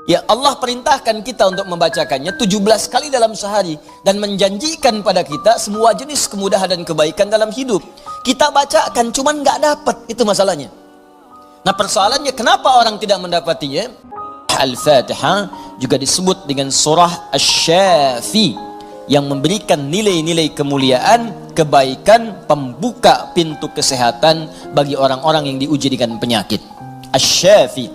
Ya, Allah perintahkan kita untuk membacakannya 17 kali dalam sehari dan menjanjikan pada kita semua jenis kemudahan dan kebaikan dalam hidup. Kita bacakan cuman nggak dapat, itu masalahnya. Nah, persoalannya kenapa orang tidak mendapatinya? Al-Fatihah juga disebut dengan surah Asy-Syafi yang memberikan nilai-nilai kemuliaan, kebaikan, pembuka pintu kesehatan bagi orang-orang yang diuji dengan penyakit. Asy-Syafi,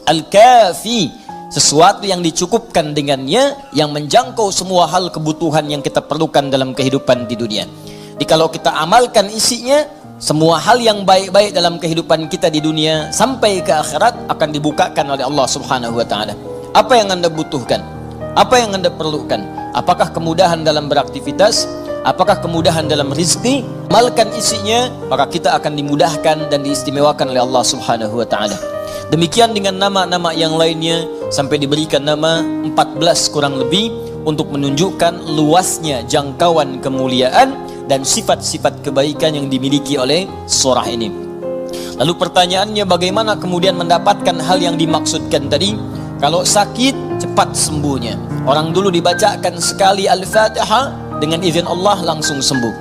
Al-Kafi, sesuatu yang dicukupkan dengannya, yang menjangkau semua hal kebutuhan yang kita perlukan dalam kehidupan di dunia. Jadi kalau kita amalkan isinya, semua hal yang baik-baik dalam kehidupan kita di dunia sampai ke akhirat akan dibukakan oleh Allah Subhanahu wa taala. Apa yang Anda butuhkan? Apa yang Anda perlukan? Apakah kemudahan dalam beraktivitas? Apakah kemudahan dalam rizki? Amalkan isinya, maka kita akan dimudahkan dan diistimewakan oleh Allah Subhanahu wa taala. Demikian dengan nama-nama yang lainnya, sampai diberikan nama 14 kurang lebih untuk menunjukkan luasnya jangkauan kemuliaan dan sifat-sifat kebaikan yang dimiliki oleh surah ini. Lalu pertanyaannya, bagaimana kemudian mendapatkan hal yang dimaksudkan tadi? Kalau sakit, cepat sembuhnya. Orang dulu dibacakan sekali Al-Fatihah, dengan izin Allah langsung sembuh.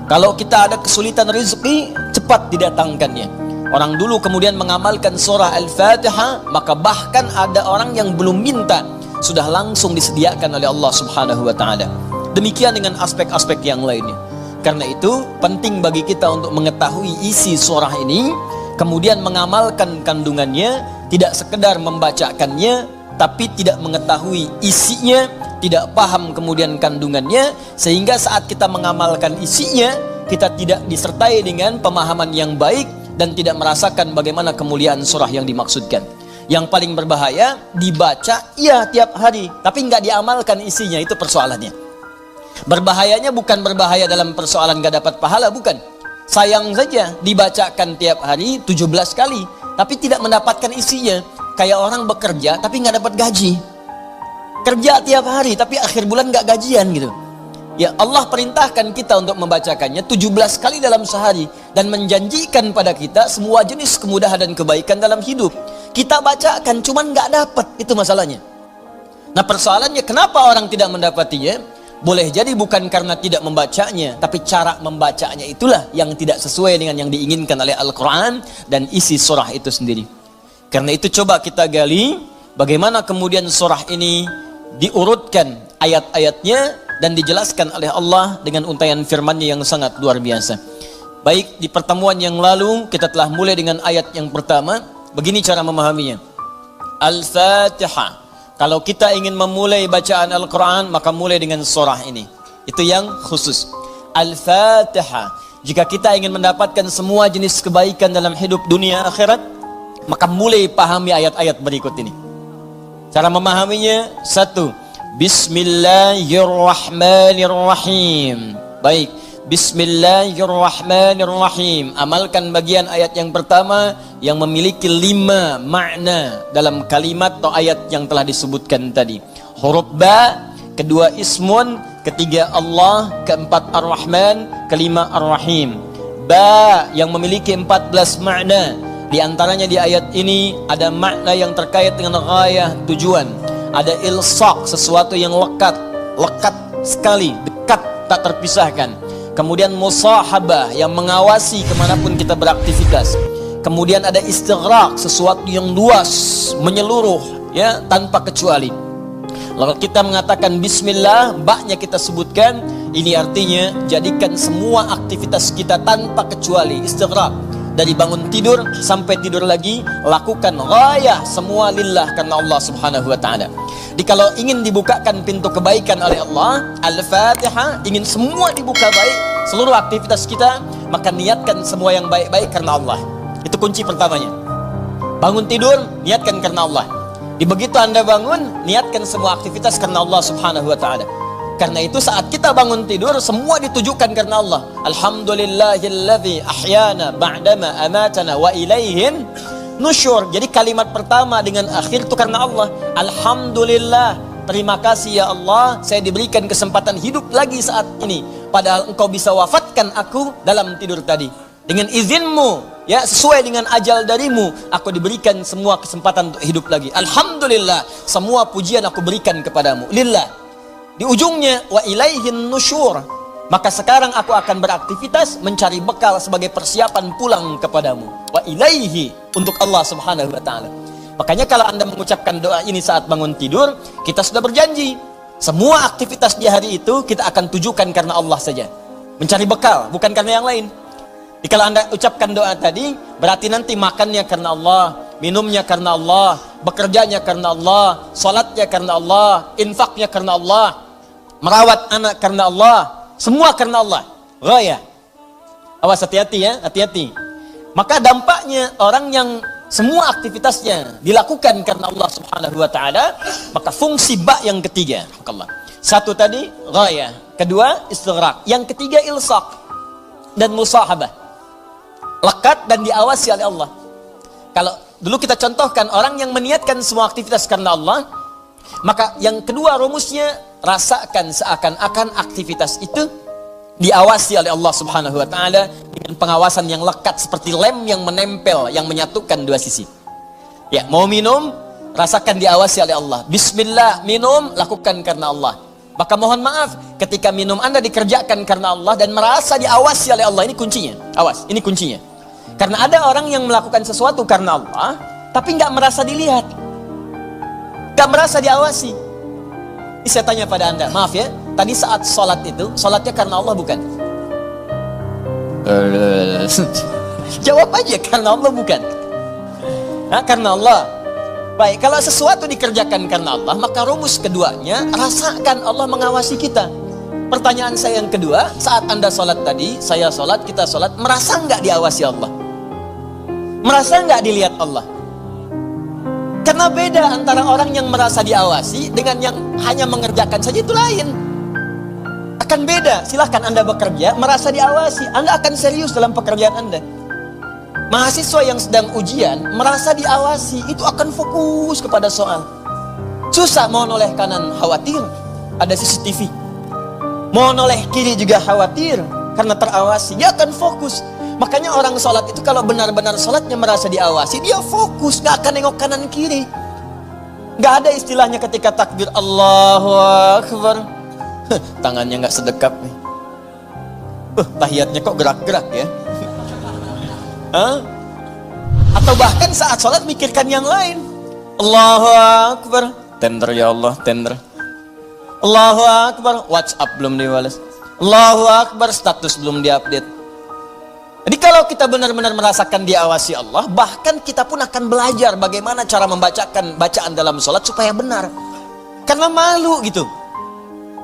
Kalau kita ada kesulitan rezeki, cepat didatangkannya. Orang dulu kemudian mengamalkan surah Al-Fatihah, maka bahkan ada orang yang belum minta, sudah langsung disediakan oleh Allah Subhanahu wa taala. Demikian dengan aspek-aspek yang lainnya. Karena itu penting bagi kita untuk mengetahui isi surah ini, kemudian mengamalkan kandungannya, tidak sekedar membacakannya tapi tidak mengetahui isinya, tidak paham kemudian kandungannya, sehingga saat kita mengamalkan isinya, kita tidak disertai dengan pemahaman yang baik dan tidak merasakan bagaimana kemuliaan surah yang dimaksudkan. Yang paling berbahaya, dibaca iya tiap hari tapi nggak diamalkan isinya, itu persoalannya. Berbahayanya bukan berbahaya dalam persoalan nggak dapat pahala, bukan. Sayang saja dibacakan tiap hari 17 kali tapi tidak mendapatkan isinya. Kayak orang bekerja tapi nggak dapat gaji. Kerja tiap hari tapi akhir bulan nggak gajian gitu. Ya, Allah perintahkan kita untuk membacakannya 17 kali dalam sehari dan menjanjikan pada kita semua jenis kemudahan dan kebaikan dalam hidup. Kita bacakan cuman nggak dapat, itu masalahnya. Nah, persoalannya kenapa orang tidak mendapatinya? Boleh jadi bukan karena tidak membacanya, tapi cara membacanya itulah yang tidak sesuai dengan yang diinginkan oleh Al-Quran dan isi surah itu sendiri. Karena itu coba kita gali bagaimana kemudian surah ini diurutkan ayat-ayatnya dan dijelaskan oleh Allah dengan untaian firman-Nya yang sangat luar biasa. Baik, di pertemuan yang lalu kita telah mulai dengan ayat yang pertama. Begini cara memahaminya. Al-Fatihah. Kalau kita ingin memulai bacaan Al-Quran, maka mulai dengan surah ini. Itu yang khusus. Al-Fatihah. Jika kita ingin mendapatkan semua jenis kebaikan dalam hidup dunia akhirat, maka mulai pahami ayat-ayat berikut ini. Cara memahaminya, satu, Bismillahirrahmanirrahim. Baik, Bismillahirrahmanirrahim. Amalkan bagian ayat yang pertama yang memiliki 5 makna dalam kalimat atau ayat yang telah disebutkan tadi. Huruf ba, kedua ismun, ketiga Allah, keempat ar-Rahman, kelima ar-Rahim. Ba yang memiliki 14 makna. Di antaranya di ayat ini ada makna yang terkait dengan ghayah, tujuan. Ada ilsaq, sesuatu yang lekat sekali, dekat, tak terpisahkan. Kemudian musahabah yang mengawasi kemanapun kita beraktivitas. Kemudian ada istighraq, sesuatu yang luas, menyeluruh, ya, tanpa kecuali. Lalu kita mengatakan bismillah, baknya kita sebutkan, ini artinya jadikan semua aktivitas kita tanpa kecuali, istighraq. Dari bangun tidur sampai tidur lagi, lakukan ghayah semua lillah karena Allah Subhanahu wa taala. Jadi kalau ingin dibukakan pintu kebaikan oleh Allah, Al-Fatihah, ingin semua dibuka baik, seluruh aktivitas kita, maka niatkan semua yang baik-baik karena Allah. Itu kunci pertamanya. Bangun tidur, niatkan karena Allah. Di begitu Anda bangun, niatkan semua aktivitas karena Allah Subhanahu wa taala. Karena itu saat kita bangun tidur, semua ditujukan karena Allah. Alhamdulillahilladzi ahyana ba'dama amatana wa ilaihin nusyur. Jadi kalimat pertama dengan akhir itu karena Allah. Alhamdulillah, terima kasih ya Allah, saya diberikan kesempatan hidup lagi saat ini. Padahal Engkau bisa wafatkan aku dalam tidur tadi. Dengan izinmu ya sesuai dengan ajal darimu, aku diberikan semua kesempatan untuk hidup lagi. Alhamdulillah, semua pujian aku berikan kepadamu. Lillah. Di ujungnya, wa ilaihin nusyur. Maka sekarang aku akan beraktivitas mencari bekal sebagai persiapan pulang kepadamu. Wa ilaihi, untuk Allah subhanahu wa ta'ala. Makanya kalau Anda mengucapkan doa ini saat bangun tidur, kita sudah berjanji, semua aktivitas di hari itu kita akan tujukan karena Allah saja. Mencari bekal, bukan karena yang lain. Jadi kalau Anda ucapkan doa tadi, berarti nanti makannya karena Allah, minumnya karena Allah, bekerjanya karena Allah, salatnya karena Allah, infaknya karena Allah, merawat anak karena Allah, semua karena Allah. Ghaya. Awas, hati-hati ya, hati-hati. Maka dampaknya orang yang semua aktivitasnya dilakukan karena Allah subhanahu wa ta'ala, maka fungsi ba yang ketiga. Satu tadi, ghaya. Kedua, istighraq. Yang ketiga, ilsaq dan musahabah. Lekat dan diawasi oleh Allah. Kalau dulu kita contohkan orang yang meniatkan semua aktivitas karena Allah, maka yang kedua rumusnya, rasakan seakan-akan aktivitas itu diawasi oleh Allah subhanahu wa ta'ala dengan pengawasan yang lekat seperti lem yang menempel, yang menyatukan dua sisi. Ya, mau minum, rasakan diawasi oleh Allah. Bismillah, minum, lakukan karena Allah. Maka mohon maaf, ketika minum Anda dikerjakan karena Allah dan merasa diawasi oleh Allah, ini kuncinya. Awas, ini kuncinya. Karena ada orang yang melakukan sesuatu karena Allah, tapi nggak merasa dilihat, nggak merasa diawasi. Ini saya tanya pada Anda, maaf ya, tadi saat sholat itu, sholatnya karena Allah bukan? Jawab aja, karena Allah bukan? Karena Allah. Baik, kalau sesuatu dikerjakan karena Allah, maka rumus keduanya, rasakan Allah mengawasi kita. Pertanyaan saya yang kedua, saat Anda sholat tadi, saya sholat, kita sholat, merasa nggak diawasi Allah? Merasa nggak dilihat Allah? Karena beda antara orang yang merasa diawasi dengan yang hanya mengerjakan saja, itu lain. Akan beda. Silahkan Anda bekerja, merasa diawasi, Anda akan serius dalam pekerjaan Anda. Mahasiswa yang sedang ujian, merasa diawasi, itu akan fokus kepada soal. Susah, mau noleh kanan, khawatir, ada CCTV. Mau noleh kiri juga khawatir, karena terawasi, dia akan fokus. Makanya orang sholat itu kalau benar-benar sholatnya merasa diawasi, dia fokus, gak akan nengok kanan kiri. Gak ada istilahnya ketika takbir Allahu Akbar, tangannya gak sedekap nih. Tahiyatnya kok gerak-gerak ya. Atau bahkan saat sholat mikirkan yang lain. Allahu Akbar, tender ya Allah, tender. Allahu Akbar, WhatsApp belum dibalas. Allahu Akbar, status belum diupdate. Jadi kalau kita benar-benar merasakan diawasi Allah, bahkan kita pun akan belajar bagaimana cara membacakan bacaan dalam sholat supaya benar. Karena malu gitu.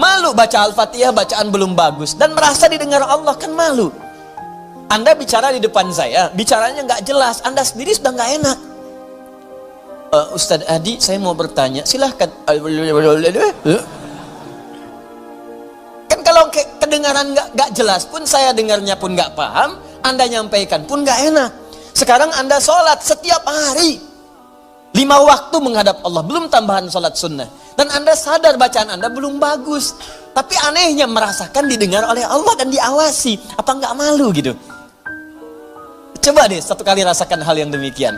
Malu baca Al-Fatihah, bacaan belum bagus, dan merasa didengar Allah, kan malu. Anda bicara di depan saya, bicaranya nggak jelas, Anda sendiri sudah nggak enak. Ustadz Adi, saya mau bertanya, silahkan. Kan kalau kedengaran nggak jelas pun, saya dengarnya pun nggak paham, Anda nyampaikan pun nggak enak. Sekarang Anda sholat setiap hari 5 waktu menghadap Allah, belum tambahan sholat sunnah, dan Anda sadar bacaan Anda belum bagus, tapi anehnya merasakan didengar oleh Allah dan diawasi. Apa nggak malu gitu? Coba deh satu kali rasakan hal yang demikian.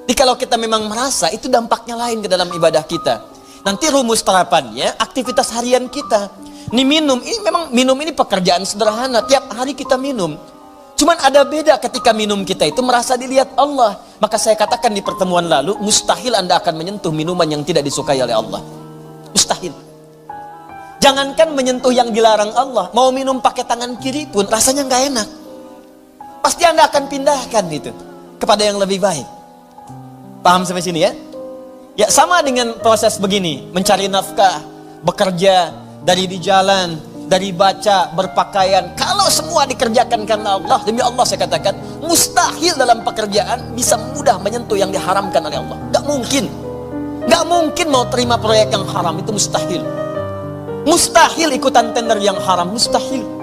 Jadi kalau kita memang merasa, itu dampaknya lain ke dalam ibadah kita. Nanti rumus terapannya, aktivitas harian kita. Ini minum, ini memang minum ini pekerjaan sederhana, tiap hari kita minum. Cuman ada beda ketika minum kita itu merasa dilihat Allah. Maka saya katakan di pertemuan lalu, mustahil Anda akan menyentuh minuman yang tidak disukai oleh Allah. Mustahil. Jangankan menyentuh yang dilarang Allah, mau minum pakai tangan kiri pun rasanya nggak enak. Pasti Anda akan pindahkan itu kepada yang lebih baik. Paham sampai sini ya? Ya, sama dengan proses begini, mencari nafkah, bekerja, dari di jalan, dari baca, berpakaian. Kalau semua dikerjakan karena Allah, demi Allah saya katakan, mustahil dalam pekerjaan bisa mudah menyentuh yang diharamkan oleh Allah. Gak mungkin. Gak mungkin mau terima proyek yang haram, itu mustahil. Mustahil ikutan tender yang haram, mustahil.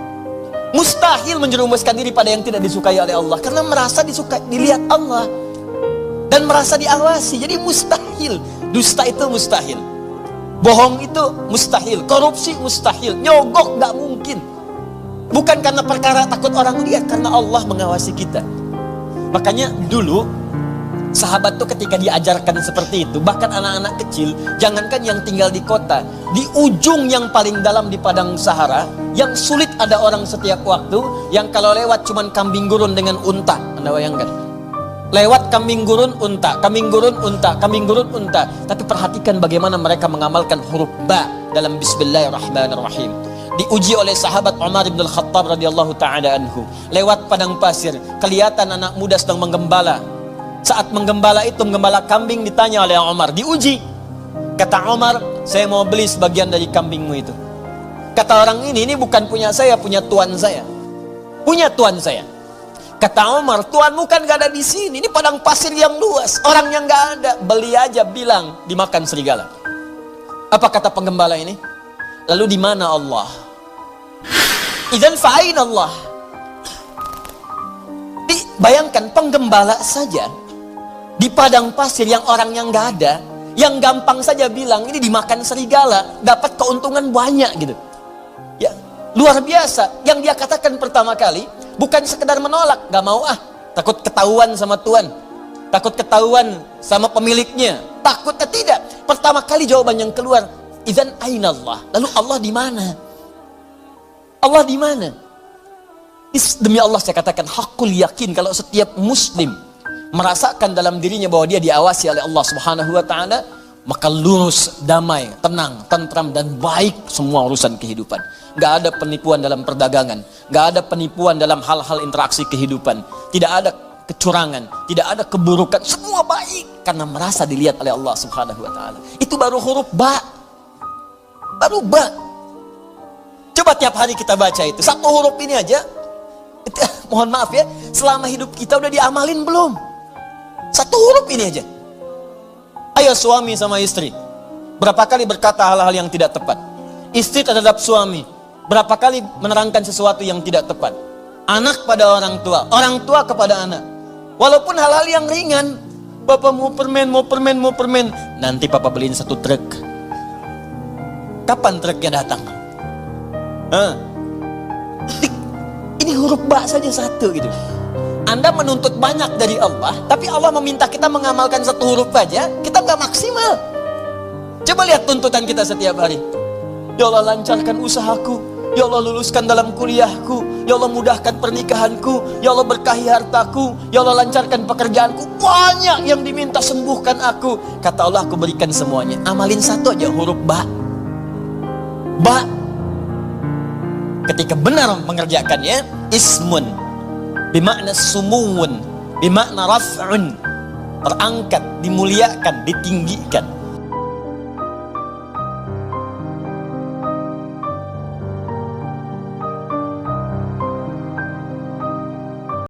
Mustahil menjerumuskan diri pada yang tidak disukai oleh Allah, karena merasa disukai, dilihat Allah, dan merasa diawasi. Jadi mustahil. Dusta itu mustahil, bohong itu mustahil, korupsi mustahil, nyogok gak mungkin. Bukan karena perkara takut orang lihat, karena Allah mengawasi kita. Makanya dulu sahabat tuh ketika diajarkan seperti itu, bahkan anak-anak kecil, jangankan yang tinggal di kota, di ujung yang paling dalam di padang Sahara, yang sulit ada orang setiap waktu, yang kalau lewat cuman kambing gurun dengan unta. Anda bayangkan, lewat kambing gurun unta, kambing gurun unta, kambing gurun unta. Tapi perhatikan bagaimana mereka mengamalkan huruf ba dalam Bismillahirrahmanirrahim. Diuji oleh sahabat Umar bin Al-Khattab radhiyallahu taala anhu. Lewat padang pasir, kelihatan anak muda sedang menggembala. Saat menggembala itu, menggembala kambing, ditanya oleh Umar, diuji. Kata Umar, saya mau beli sebagian dari kambingmu itu. Kata orang ini bukan punya saya, punya tuan saya. Punya tuan saya. Kata Umar, tuanmu kan gak ada di sini. Ini padang pasir yang luas, orang yang gak ada. Beli aja, bilang dimakan serigala. Apa kata penggembala ini? Lalu di mana Allah? Idzan fa'ain Allah. Bayangkan penggembala saja di padang pasir yang orang yang nggak ada, yang gampang saja bilang ini dimakan serigala, dapat keuntungan banyak gitu. Ya, luar biasa. Yang dia katakan pertama kali bukan sekedar menolak, nggak mau takut ketahuan sama tuan, takut ketahuan sama pemiliknya, takutnya tidak. Pertama kali jawaban yang keluar, idzan aina Allah. Lalu Allah di mana? Allah di mana? Demi Allah saya katakan hakul yakin, kalau setiap muslim merasakan dalam dirinya bahwa dia diawasi oleh Allah Subhanahu wa taala, maka lurus, damai, tenang, tentram dan baik semua urusan kehidupan. Enggak ada penipuan dalam perdagangan, enggak ada penipuan dalam hal-hal interaksi kehidupan, tidak ada kecurangan, tidak ada keburukan, semua baik karena merasa dilihat oleh Allah Subhanahu wa taala. Itu baru huruf ba. Baru ba. Coba tiap hari kita baca itu. Satu huruf ini aja. Mohon maaf ya, selama hidup kita udah diamalin belum? Satu huruf ini aja. Ayo suami sama istri, berapa kali berkata hal-hal yang tidak tepat? Istri terhadap suami, berapa kali menerangkan sesuatu yang tidak tepat? Anak pada orang tua kepada anak. Walaupun hal-hal yang ringan, Bapak mau permen, nanti Papa beliin 1 truk. Kapan truknya datang? Ini huruf ba saja satu gitu. Anda menuntut banyak dari Allah, tapi Allah meminta kita mengamalkan 1 huruf aja, kita nggak maksimal. Coba lihat tuntutan kita setiap hari. Ya Allah lancarkan usahaku, ya Allah luluskan dalam kuliahku, ya Allah mudahkan pernikahanku, ya Allah berkahi hartaku, ya Allah lancarkan pekerjaanku. Banyak yang diminta, sembuhkan aku. Kata Allah, aku berikan semuanya. Amalin 1 aja huruf ba. Ba. Ketika benar mengerjakannya, ismun bimakna sumuun, bimakna raf'un, terangkat, dimuliakan, ditinggikan.